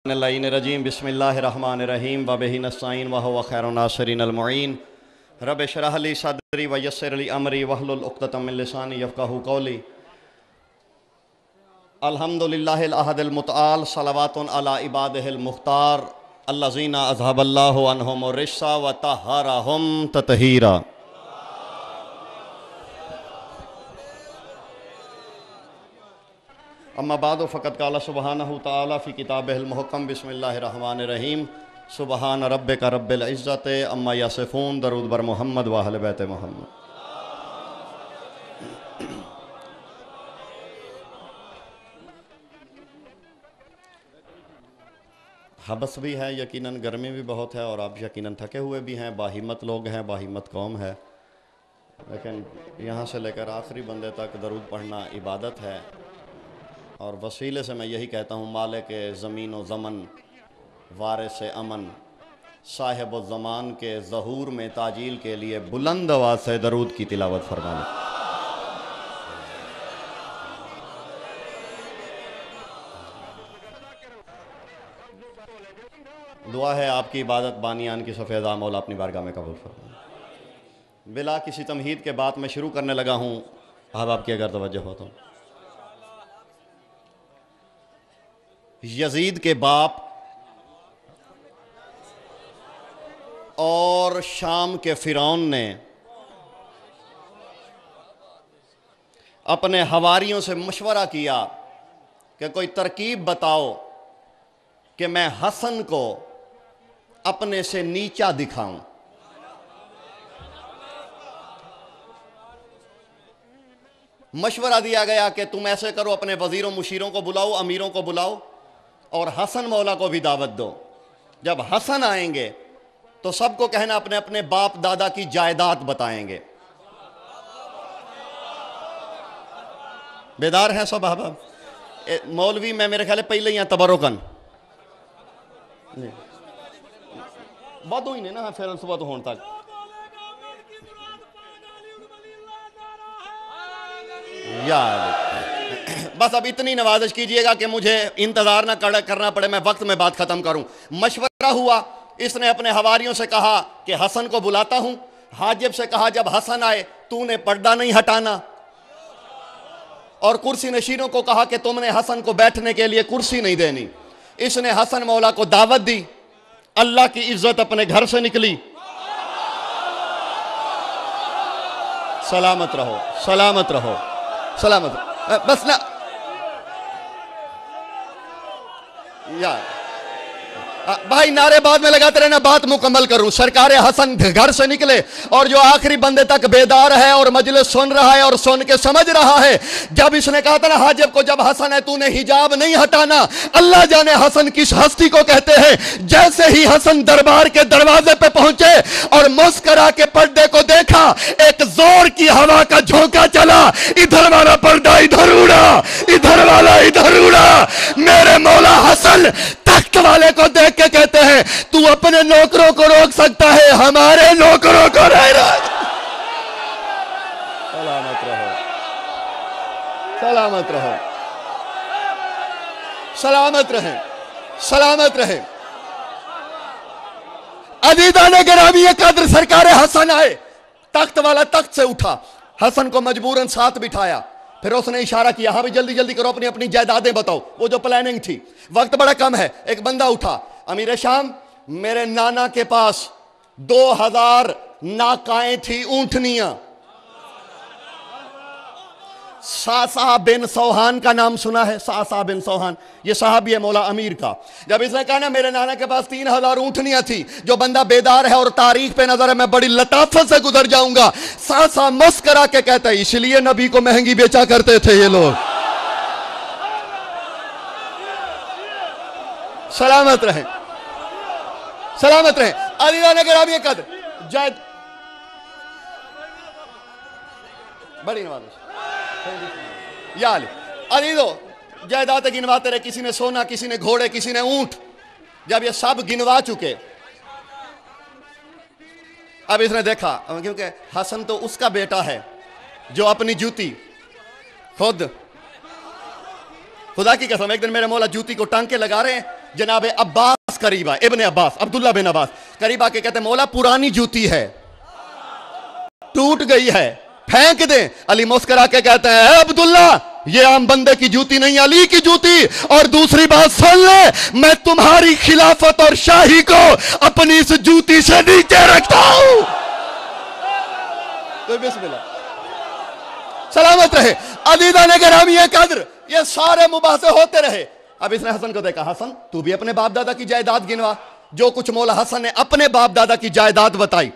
रजीम बिस्मिल्लाहिर्रहमानिर्रहीम व बिही नस्तईन व हुवा खैरुन नासिरीन अल-मुईन रब इश्रह ली सदरी व यस्सिर ली अमरी वहलुल उक़्दतम मिन लिसानी यफ़क़हू क़ौली। अल्हम्दुलिल्लाहिल अहदिल मुतआल सलवातुन अला इबादिहिल मुख्तार अल्लज़ीना अज़हबल्लाहु अन्हुमुर रिज्सा व तहहरहुम तत्हीरा। अम्मा बाद फ़क़द क़ाला सुब्हानहु तआला फ़ी किताबिहिल मुहक्कम बिस्मिल्लाहिर्रहमानिर्रहीम सुब्हान रब्बिका रब्बिल इज़्ज़ति अम्मा यसिफ़ून। दरूद बर मोहम्मद व अहले बैत मोहम्मद। हबस भी है, यकीनन गर्मी भी बहुत है और आप यकीनन थके हुए भी हैं। बाहिम्मत लोग हैं, बाहिम्मत कौम है, लेकिन यहाँ से लेकर आखिरी बंदे तक दरूद पढ़ना इबादत है। और वसीले से मैं यही कहता हूँ, मालिक ज़मीन व ज़मन, वारिस अमन, साहिब ज़मान के ज़हूर में ताजील के लिए बुलंद आवाज़ से दरूद की तिलावत फरमाना। दुआ है आपकी इबादत बानियान की सफ़ेदा मौला अपनी बारगाह में कबूल फरमाए। बिला किसी तमहीद के बाद मैं शुरू करने लगा हूँ, अब आपकी अगर तवज्जो हो तो। यजीद के बाप और शाम के फ़िरौन ने अपने हवारियों से मशवरा किया कि कोई तरकीब बताओ कि मैं हसन को अपने से नीचा दिखाऊं। मशवरा दिया गया कि तुम ऐसे करो, अपने वजीरों मुशीरों को बुलाओ, अमीरों को बुलाओ और हसन मौला को भी दावत दो। जब हसन आएंगे तो सबको कहना अपने अपने बाप दादा की जायदाद बताएंगे। बेदार हैं सब अहबाब? मौलवी मैं मेरे ख्याल पहले ही तबरुकन बाद ही नहीं ना, फिर सुबह तो होने तक यार बस अब इतनी नवाजिश कीजिएगा कि मुझे इंतजार ना करना पड़े, मैं वक्त में बात खत्म करूं। मशवरा हुआ, इसने अपने हवारियों से कहा कि हसन को बुलाता हूं। हाजिब से कहा जब हसन आए तूने पर्दा नहीं हटाना, और कुर्सी नशीनों को कहा कि तुमने हसन को बैठने के लिए कुर्सी नहीं देनी। इसने हसन मौला को दावत दी, अल्लाह की इज्जत अपने घर से निकली। सलामत रहो, सलामत रहो, सलामत रहो। बस ना यार भाई, नारे बाद में लगाते रहना, बात मुकम्मल करूं। सरकार हसन घर से निकले और जो आखिरी बंदे तक बेदार है और मजलिस सुन रहा है और सुन के समझ रहा है, जब इसने कहा था ना हाजिब को, जब हसन है तूने हिजाब नहीं हटाना, अल्लाह जाने हसन किस हस्ती को कहते हैं। जैसे ही हसन दरबार के दरवाजे पे पहुंचे और मुस्करा के पर्दे को देखा, एक जोर की हवा का झोंका चला, इधर वाला पर्दा इधर उड़ा, इधर वाला इधर उड़ा। मेरे मौला हसन तख्त वाले को देख के कहते हैं, तू अपने नौकरों को रोक सकता है, हमारे नौकरों को नहीं रोक। सलामत रहो, सलामत रहो, सलामत रहे, सलामत रहे। अजीज़ान गिरामी कद्र, सरकार हसन आए, तख्त वाला तख्त से उठा, हसन को मजबूरन साथ बिठाया। फिर उसने इशारा किया, हाँ भी जल्दी जल्दी करो, अपनी अपनी जायदादें बताओ। वो जो प्लानिंग थी, वक्त बड़ा कम है। एक बंदा उठा, अमीर शाम, मेरे नाना के पास 2000 नाकाएं थी, ऊंटनियां। सासा बिन सौहान का नाम सुना है? सासा बिन सौहान, ये साहबी है मौला अमीर का। जब इसने कहा ना मेरे नाना के पास 3000 ऊंटनियां थी, जो बंदा बेदार है और तारीख पे नजर है, मैं बड़ी लताफत से गुजर जाऊंगा। सासा मुस्करा के कहता है, इसलिए नबी को महंगी बेचा करते थे ये लोग। सलामत रहे, सलामत रहे। अलीला नगर अब ये कद जायद बड़ी नवाज यार अलीदो जायदाद गिनवाते रहे, किसी ने सोना, किसी ने घोड़े, किसी ने ऊंट। जब ये सब गिनवा चुके, अब इसने देखा, क्योंकि हसन तो उसका बेटा है जो अपनी जूती खुद खुदा की कसम, एक दिन मेरे मौला जूती को टांग के लगा रहे हैं, जनाब अब्बास करीबा, इब्ने अब्बास, अब्दुल्ला बिन अब्बास करीबा के कहते मौला पुरानी जूती है, टूट गई है, फेंक दे। अली मुस्कुरा के कहते हैं अब्दुल्ला, ये आम बंदे की जूती नहीं, अली की जूती। और दूसरी बात सुन ले, मैं तुम्हारी खिलाफत और शाही को अपनी इस जूती से नीचे रखता हूं। तो बिस्मिल्लाह, सलामत रहे। अदीदा ने गिरामी कद्र, ये सारे मुबासे होते रहे। अब इसने हसन को देखा, हसन तू भी अपने बाप दादा की जायदाद गिनवा। जो कुछ मौला हसन ने अपने बाप दादा की जायदाद बताई,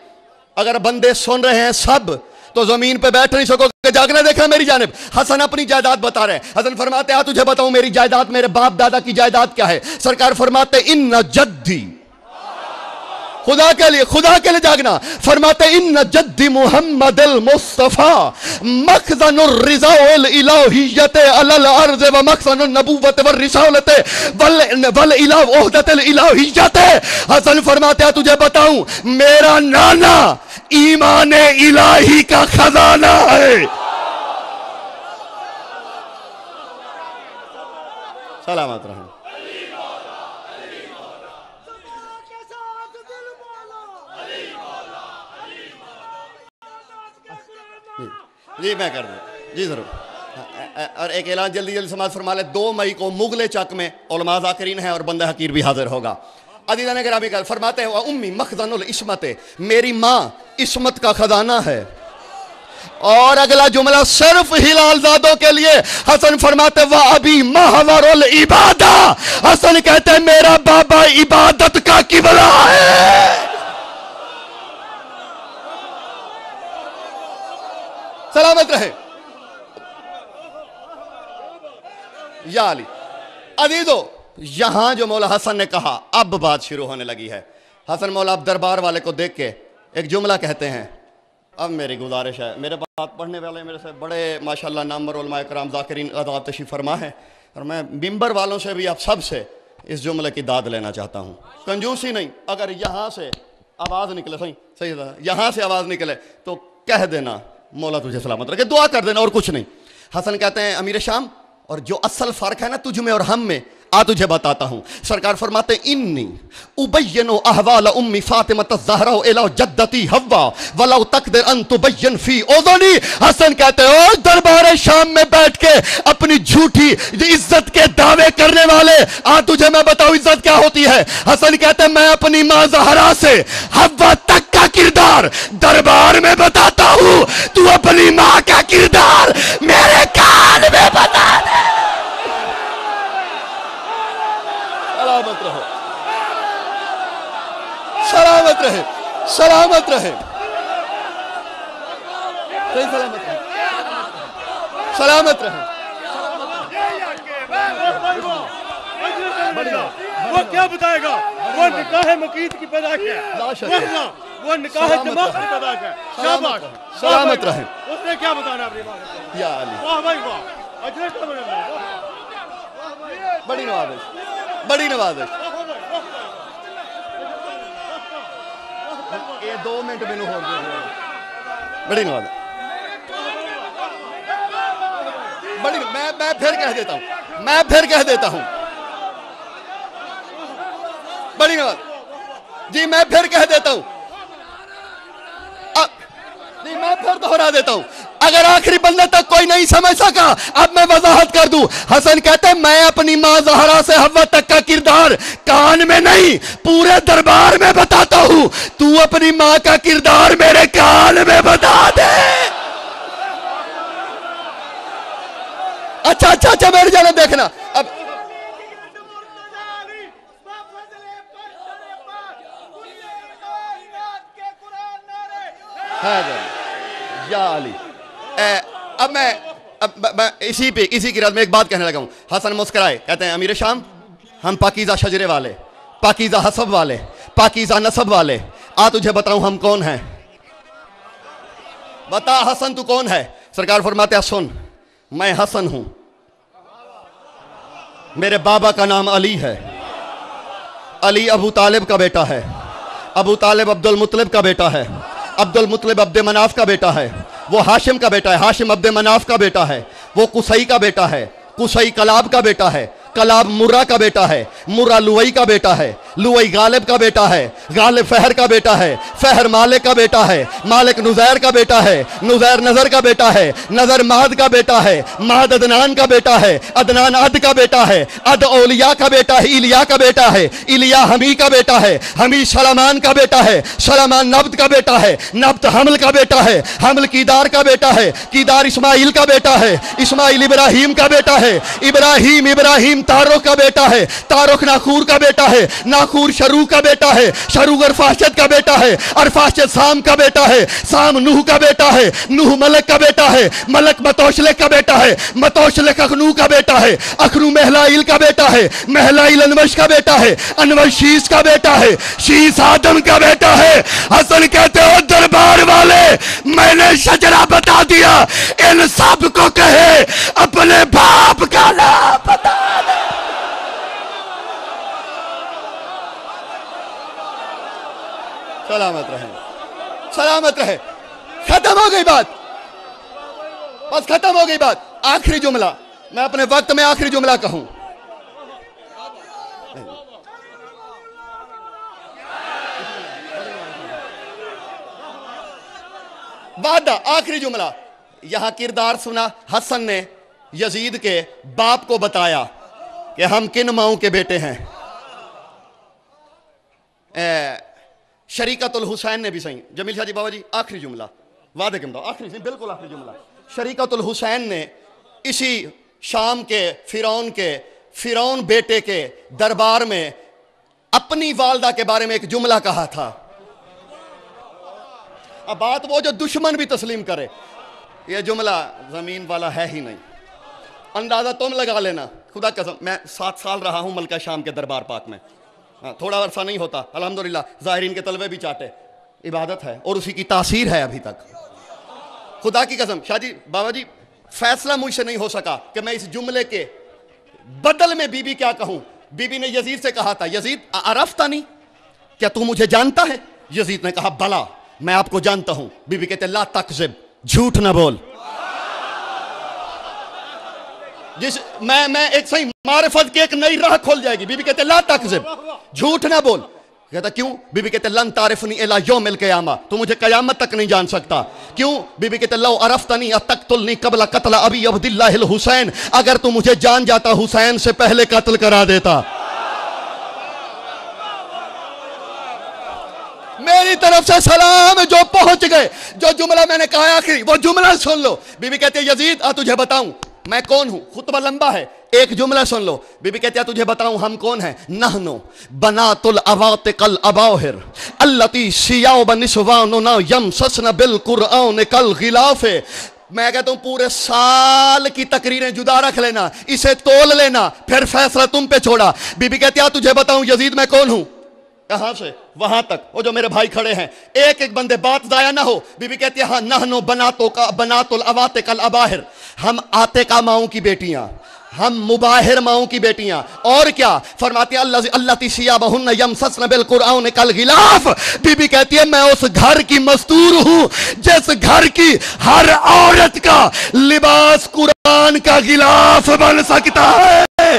अगर बंदे सुन रहे हैं सब, तो जमीन पे बैठ नहीं सकोगे, जागना देखा मेरी जानिब। हसन अपनी जायदाद बता रहे हैं। हसन फरमाते हैं तुझे बताऊं मेरी जायदाद, मेरे बाप दादा की जायदाद क्या है। सरकार फरमाते इन्न जद्दी, खुदा के लिए जागना। फरमाते इन्न जद्दी मुहम्मद मुस्तफा मखज़नुर रिज़ा वल इलाहियत अलल अर्ज़ व मखज़नुन नबुव्वत व रिसालत वल इलाह उहदत इलाहियत। हसन फरमाते हैं तुझे बताऊं मेरा नाना ईमान इलाही का खजाना है। सलामत रहो। जी मैं कर दूँ, जी जरूर। और एक ऐलान जल्दी जल्दी समाज फरमा ले, 2 मई को मुगले चक में उलमा ज़ाकिरीन है और बंदा हकीर भी हाजिर होगा। अदीदा ने गिरामी कहा, फरमाते हैं उम्मी मखज़नुल इस्मत, मेरी माँ इस्मत का खजाना है। और अगला जुमला सिर्फ हिलालजादों के लिए। हसन फरमाते वह अभी महवरुल इबादा, हसन कहते हैं मेरा बाबा इबादत का किबला है। सलामत रहे या अली। अजीजो, यहां जो मौला हसन ने कहा, अब बात शुरू होने लगी है। हसन मौला अब दरबार वाले को देख के एक जुमला कहते हैं, अब मेरी गुजारिश है, मेरे बात पढ़ने वाले मेरे से बड़े माशाल्लाह नामवर उलमाए कराम ज़ाकिरीन आदाब तशरीफ़ फरमा है, और मैं मिंबर वालों से भी आप सब से इस जुमले की दाद लेना चाहता हूँ। कंजूसी नहीं, अगर यहाँ से आवाज़ निकले, सही यहाँ से आवाज़ निकले तो कह देना मौला तुझे सलामत रखे, दुआ कर देना और कुछ नहीं। हसन कहते हैं अमीर शाम, और जो असल फ़र्क है ना तुझ में और हम में, आ तुझे बताता हूं। सरकार फरमाते इन्नी उबय्यनु अहवाल उम्मी फातिमा ज़हरा इला जद्दती हव्वा वलौ तकदिर अन तुबय्यन फी उज़नी। हसन कहते हो दरबार शाम में बैठ के अपनी झूठी इज्जत के दावे करने वाले, आ तुझे मैं बताऊं इज्जत क्या होती है। हसन कहते मैं अपनी माँ ज़हरा से हव्वा तक का किरदार दरबार में बताता हूं, तू अपनी माँ का किरदार मेरे कान में बता दे। सलामत रहो, सलामत रहे, सलामत रहे, सलामत रहे, सलामत रहे। वो क्या बताएगा, वो निकाह मकीद की पैदाइश है, वो निकाह जमात की पैदाइश है। शाबाश, सलामत रहे। उसने क्या बताना अपनी माँ को? या अली, वाह भाई वाह, अजर का बना, बड़ी नवाज़िश, बड़ी नवाज़िश। ये 2 मिनट मैनू हो गए, बड़ी नवाज़िश, बड़ी। मैं फिर कह देता हूं, मैं फिर कह देता हूं, बड़ी नवाज़िश जी, मैं फिर कह देता हूं, जी मैं फिर दोहरा देता हूं। अगर आखिरी बंदे तक कोई नहीं समझ सका, अब मैं वजाहत कर दूं। हसन कहते हैं मैं अपनी मां ज़हरा से हव्वा तक का किरदार कान में नहीं पूरे दरबार में बताता हूं, तू अपनी मां का किरदार मेरे कान में बता दे। अच्छा अच्छा अच्छा, मेरी जाने देखना अब। या अली, अब मैं इसी की रात में एक बात कहने लगा हूं। हसन मुस्कुराए, कहते हैं अमीर शाम, हम पाकीज़ा शजरे वाले, पाकीज़ा हसब वाले, पाकीज़ा नसब वाले, आ तुझे बताऊं हम कौन हैं। बता हसन तू कौन है। सरकार फरमाते हैं सुन, मैं हसन हूं, मेरे बाबा का नाम अली है, अली अबू तालिब का बेटा है, अबू तालिब अब्दुल मुत्तलिब का बेटा है, अब्दुल मुत्तलिब अब्दे मनाफ का बेटा है, वो हाशिम का बेटा है, हाशिम अब्दे मनाफ का बेटा है, वो कुसई का बेटा है, कुसई कलाब का बेटा है, कलाब मुर्रा का बेटा है, मुर्रा लुवई का बेटा है, लुवई गालिब का बेटा है, गालिब फहर का बेटा है, फहर मालिक का बेटा है, मालिक नुजैर का बेटा है, नुजैर नजर का बेटा है, नजर महद का बेटा है, महद अदनान का बेटा है, अदनान अद का बेटा है, अद औलिया का बेटा है, इलिया का बेटा है, इलिया हमी का बेटा है, हमी सलामान का बेटा है, सलामान नब्त का बेटा है, नब्त हमल का बेटा है, हमल कीदार का बेटा है, कीदार इस्माइल का बेटा है, इस्माइल इब्राहिम का बेटा है, इब्राहिम तारुक का बेटा है, तारुक नाखूर का बेटा है, नाखूर शरू का बेटा है, शरू अरफाशद का बेटा है, अरफाशद साम का बेटा है, साम नूह का बेटा है, नूह मलक का बेटा है, मलक मतोशले का बेटा है, मतोशले अखनू का बेटा है, अखनू महलाइल का बेटा है, महलाइल अनवश का बेटा है, अनवश शीश का बेटा है, शीश आदम का बेटा है। हसन कहते हो दरबार वाले मैंने शजरा बता दिया, इन सब को कहे अपने बाप का नाम बता दे। सलामत रहे, सलामत रहे। खत्म हो गई बात, बस खत्म हो गई बात। आखिरी जुमला मैं अपने वक्त में आखिरी जुमला कहूं। वादा आखिरी जुमला। यहां किरदार सुना, हसन ने यजीद के बाप को बताया कि हम किन माओं के बेटे हैं। शरीकतुल हुसैन ने भी सही, जमील शाह जी बाबा जी आखिरी जुमला वादे के बताओ, आखिरी सही बिल्कुल आखिरी जुमला। शरीकतुल हुसैन ने इसी शाम के फिरौन बेटे के दरबार में अपनी वालदा के बारे में एक जुमला कहा था। अब बात वो जो दुश्मन भी तस्लीम करे, ये जुमला जमीन वाला है ही नहीं। अंदाजा तुम लगा लेना, खुदा कसम मैं 7 साल रहा हूं मलका शाम के दरबार पाक में। थोड़ा अरसा नहीं होता, अल्हम्दुलिल्लाह ज़ाहिरीन के तलबे भी चाटे, इबादत है और उसी की तासीर है अभी तक। खुदा की कसम शाह जी बाबा जी, फैसला मुझसे नहीं हो सका कि मैं इस जुमले के बदल में बीबी क्या कहूं। बीबी ने यजीद से कहा था, यजीद अरफ्ता नहीं, क्या तू मुझे जानता है? यजीद ने कहा बला, मैं आपको जानता हूं। बीबी कहते ला तकज़िब, झूठ ना बोल। मैं एक सही मारिफत की एक नई राह खोल जाएगी। बीबी कहते ला तकज़िब, झूठ ना बोल। कहता क्यों? बीबी कहते लन तारिफनी इला यौमिल क़यामा, तू मुझे कयामत तक नहीं जान सकता। क्यों? बीबी कहते लो अरफ्तनी अतक़तुलनी क़ब्ल क़त्ल अबी अब्दिल्लाहिल हुसैन, अगर तू मुझे जान जाता हुसैन से पहले कत्ल करा देता। मेरी तरफ से सलाम जो पहुंच गए। जो जुमला मैंने कहा आखिरी, वो जुमला सुन लो। बीबी कहते यजीद तुझे बताऊं मैं कौन हूं। खुतबा लंबा है, एक जुमला सुन लो। बीबी कहती है तुझे बताऊं हम कौन हैं। नहनो बनातुल अवातिकल अबाहिर अल्लती सियाउ बनिसवानुना यमससन बिल कुरआन कल गिलाफे। मैं कहता हूं पूरे साल की तकरीरें जुदा रख लेना, इसे तोल लेना, फिर फैसला तुम पे छोड़ा। बीबी कहती है तुझे बताऊं यजीद मैं कौन हूं। कहां से वहां तक, वो जो मेरे भाई खड़े हैं, एक एक बंदे बात जाया ना हो। बीबी कहती है हाँ नहनो बनातुल अवातिकल अबाहिर, हम आतिका माओं की बेटियां, हम मुबाहिर माओं की बेटियां। और क्या फरमाती है अल्लती सियाबहुन्ना यमससन बिल कुरआन कल गिलाफ। बीबी कहती है मैं उस घर की मस्तूर हूं जिस घर की हर औरत का लिबास कुरान का गिलाफ बन सकता है।